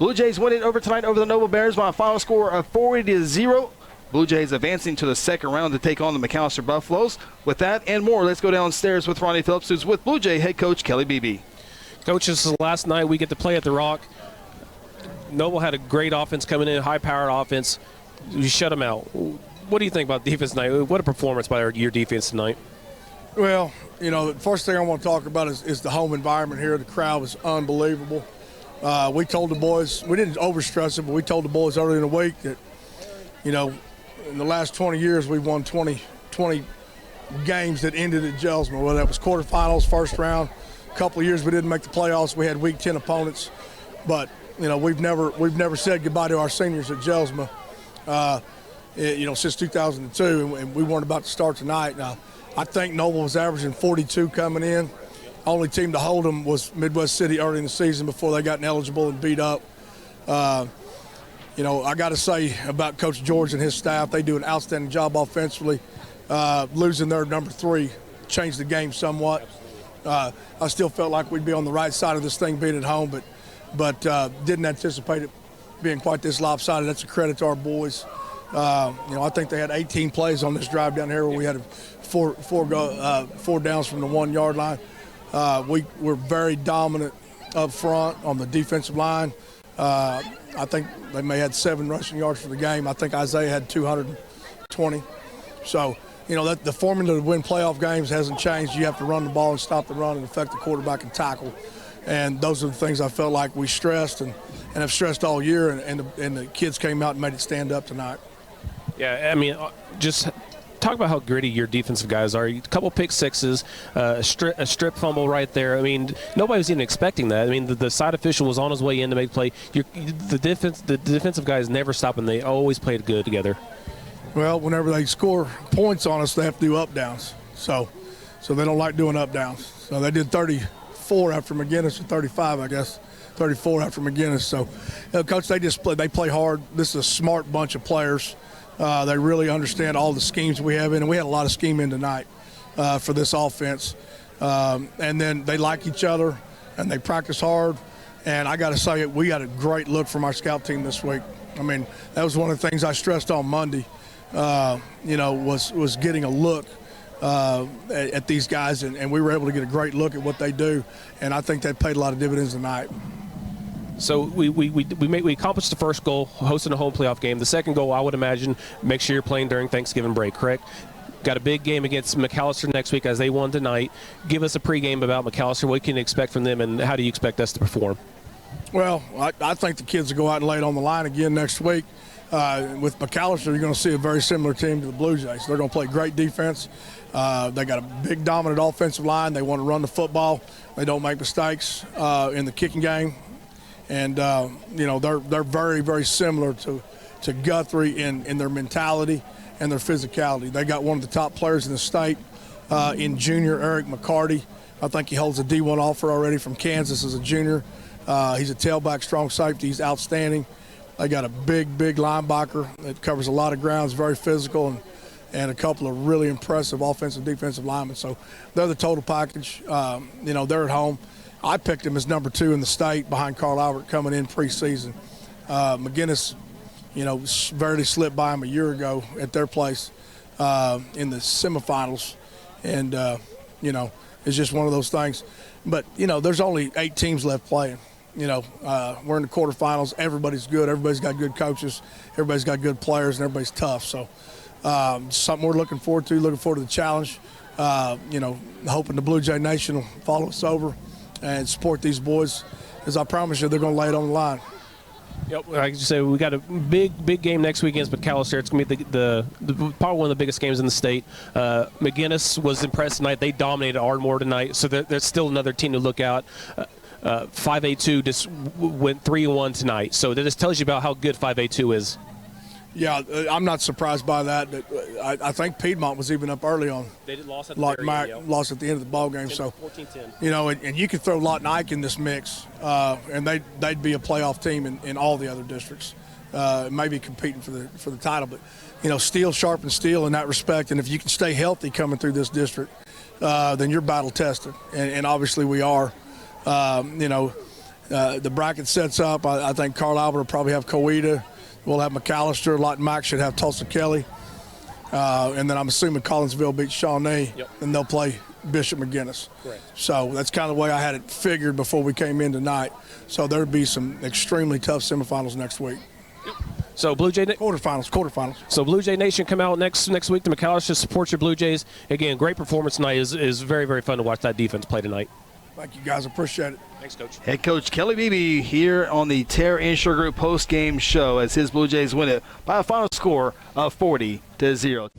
Bluejays win it over tonight over the Noble Bears by a final score of 40-0. Bluejays advancing to the second round to take on the McAlester Buffaloes. With that and more, let's go downstairs with Ronnie Phillips, who's with Bluejay head coach Kelly Beeby. Coach, this is the last night we get to play at the Rock. Noble had a great offense coming in, high-powered offense. You shut them out. What do you think about defense tonight? What a performance by your defense tonight. Well, you know, the first thing I want to talk about is the home environment here. The crowd was unbelievable. We told the boys, we didn't overstress it, but we told the boys early in the week that, you know, in the last 20 years we've won 20 games that ended at Jelsma, whether that was quarterfinals, first round. A couple of years we didn't make the playoffs. We had Week 10 opponents, but you know we've never said goodbye to our seniors at Jelsma, you know, since 2002, and we weren't about to start tonight. Now, I think Noble was averaging 42 coming in. Only team to hold them was Midwest City early in the season before they got ineligible and beat up. You know, I got to say about Coach George and his staff, they do an outstanding job offensively. Losing their number 3 changed the game somewhat. I still felt like we'd be on the right side of this thing being at home, but didn't anticipate it being quite this lopsided. That's a credit to our boys. You know, I think they had 18 plays on this drive down here where we had four downs from the 1-yard line. We were very dominant up front on the defensive line. I think they may have had 7 rushing yards for the game. I think Isaiah had 220. So, you know, the formula to win playoff games hasn't changed. You have to run the ball and stop the run and affect the quarterback and tackle. And those are the things I felt like we stressed and have stressed all year, and the kids came out and made it stand up tonight. Yeah, I mean, just talk about how gritty your defensive guys are. A couple pick sixes, a strip fumble right there. I mean, nobody was even expecting that. I mean, the side official was on his way in to make the play. The defensive guys never stop, and they always played good together. Well, whenever they score points on us, they have to do up downs. So they don't like doing up downs. So they did 34 after McGinnis, or 35, I guess. 34 after McGinnis. So, you know, Coach, they play hard. This is a smart bunch of players. They really understand all the schemes we have in, and we had a lot of scheme in tonight for this offense. And then they like each other, and they practice hard. And I got to say, we got a great look from our scout team this week. I mean, that was one of the things I stressed on Monday. You know, was getting a look at these guys, and we were able to get a great look at what they do, and I think that paid a lot of dividends tonight. So we accomplished the first goal, hosting a home playoff game. The second goal, I would imagine, make sure you're playing during Thanksgiving break, correct? Got a big game against McAlester next week as they won tonight. Give us a pregame about McAlester. What can you expect from them, and how do you expect us to perform? Well, I think the kids will go out and lay it on the line again next week. With McAlester, you're going to see a very similar team to the Bluejays. They're going to play great defense. They got a big, dominant offensive line. They want to run the football. They don't make mistakes in the kicking game. And, you know, they're very, very similar to Guthrie in their mentality and their physicality. They got one of the top players in the state in junior Eric McCarty. I think he holds a D1 offer already from Kansas as a junior. He's a tailback, strong safety. He's outstanding. They got a big linebacker that covers a lot of grounds, very physical, and a couple of really impressive offensive, defensive linemen. So they're the total package. You know, they're at home. I picked him as number 2 in the state behind Carl Albert coming in preseason. McGinnis, you know, barely slipped by him a year ago at their place in the semifinals. And, you know, it's just one of those things. But, you know, there's only 8 teams left playing. You know, we're in the quarterfinals. Everybody's good. Everybody's got good coaches. Everybody's got good players, and everybody's tough. So something we're looking forward to the challenge. You know, hoping the Blue Jay Nation will follow us over and support these boys, as I promise you, they're going to lay it on the line. Yep, like you say, we got a big game next week against McAlester. It's going to be the probably one of the biggest games in the state. McGinnis was impressed tonight. They dominated Ardmore tonight, so there's still another team to look out. 5A2 just went 3-1 tonight, so that just tells you about how good 5A2 is. Yeah, I'm not surprised by that. I think Piedmont was even up early on. They did lost at the lost at the end of the ball game. So 14-10. You know, and you could throw Lawton Ike in this mix, and they'd be a playoff team in all the other districts, maybe competing for the title. But you know, steel sharpens steel in that respect. And if you can stay healthy coming through this district, then you're battle tested, and obviously we are. You know, the bracket sets up, I think Carlisle will probably have Coweta. We'll have McAlester. Lott and Mac should have Tulsa Kelly. And then I'm assuming Collinsville beats Shawnee, and they'll play Bishop McGuinness. Correct. So that's kind of the way I had it figured before we came in tonight. So there'll be some extremely tough semifinals next week. So Blue Jay Quarterfinals. So Blue Jay Nation, come out next week to McAlester, support your Blue Jays. Again, great performance tonight. Is very, very fun to watch that defense play tonight. Thank you, guys. Appreciate it. Thanks, Coach. Head Coach Kelly Beeby here on the Terra Insure Group post-game show as his Blue Jays win it by a final score of 40-0.